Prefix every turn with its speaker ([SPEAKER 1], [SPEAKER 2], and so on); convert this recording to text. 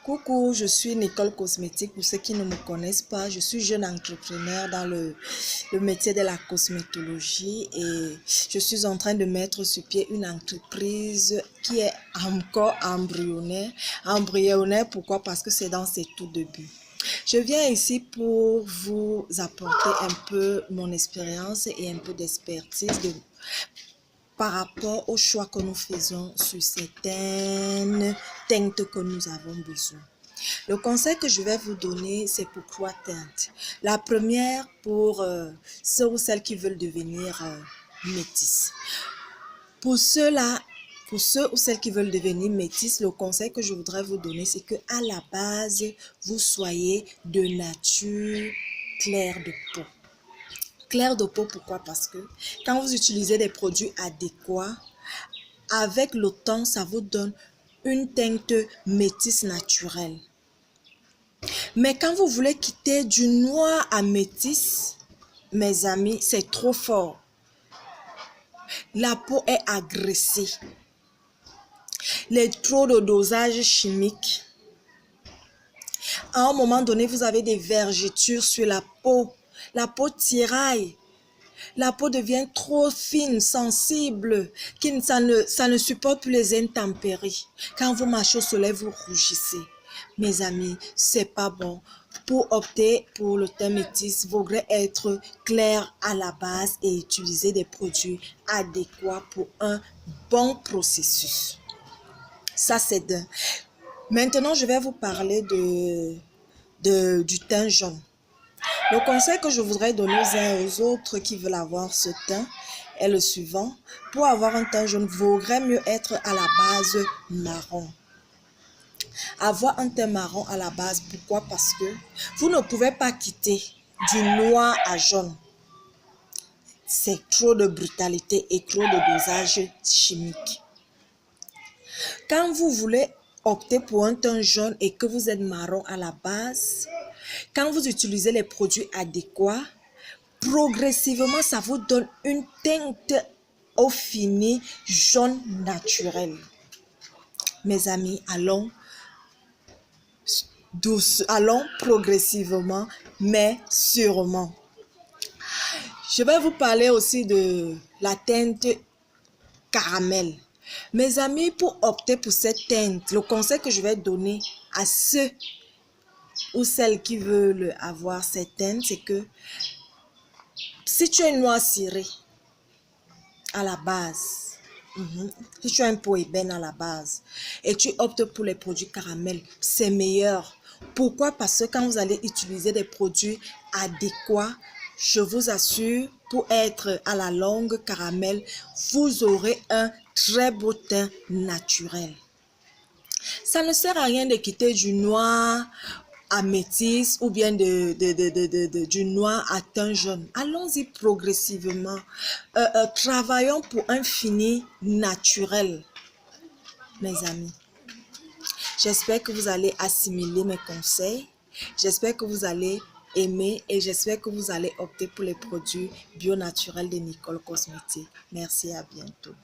[SPEAKER 1] Coucou, je suis Nicole Cosmétique. Pour ceux qui ne me connaissent pas, je suis jeune entrepreneur dans le métier de la cosmétologie et je suis en train de mettre sur pied une entreprise qui est encore embryonnaire. Embryonnaire, pourquoi? Parce que c'est dans ses tout débuts. Je viens ici pour vous apporter un peu mon expérience et un peu d'expertise par rapport aux choix que nous faisons sur certaines teintes que nous avons besoin. Le conseil que je vais vous donner, c'est pour 3 teintes. La première pour ceux ou celles qui veulent devenir métis. Pour ceux ou celles qui veulent devenir métis, le conseil que je voudrais vous donner, c'est que à la base, vous soyez de nature claire de peau. Clair de peau, pourquoi? Parce que quand vous utilisez des produits adéquats, avec le temps, ça vous donne une teinte métisse naturelle. Mais quand vous voulez quitter du noir à métisse, mes amis, c'est trop fort. La peau est agressée. Les trop de dosage chimique. À un moment donné, vous avez des vergetures sur la peau. La peau tiraille. La peau devient trop fine, sensible, ça ne supporte plus les intempéries. Quand vous marchez au soleil, vous rougissez. Mes amis, c'est pas bon. Pour opter pour le teint métis, il faudrait être clair à la base et utiliser des produits adéquats pour un bon processus. Ça, c'est d'un. Maintenant, je vais vous parler du teint jaune. Le conseil que je voudrais donner aux uns et aux autres qui veulent avoir ce teint est le suivant. Pour avoir un teint jaune, il vaudrait mieux être à la base marron. Avoir un teint marron à la base, pourquoi? Parce que vous ne pouvez pas quitter du noir à jaune. C'est trop de brutalité et trop de dosage chimique. Quand vous voulez opter pour un teint jaune et que vous êtes marron à la base, quand vous utilisez les produits adéquats, progressivement, ça vous donne une teinte au fini jaune naturel. Mes amis, allons progressivement, mais sûrement. Je vais vous parler aussi de la teinte caramel. Mes amis, pour opter pour cette teinte, le conseil que je vais donner à ceux ou celles qui veulent avoir cette teinte, c'est que si tu es noir ciré à la base, si tu as une peau ébène à la base et tu optes pour les produits caramel, c'est meilleur. Pourquoi? Parce que quand vous allez utiliser des produits adéquats, je vous assure, pour être à la longue caramel, vous aurez un très beau teint naturel. Ça ne sert à rien de quitter du noir à métis ou bien du noir à teint jaune. Allons-y progressivement. Travaillons pour un fini naturel, mes amis. J'espère que vous allez assimiler mes conseils. J'espère que vous allez aimer et j'espère que vous allez opter pour les produits bio naturels de Nicole Cosmétique. Merci, à bientôt.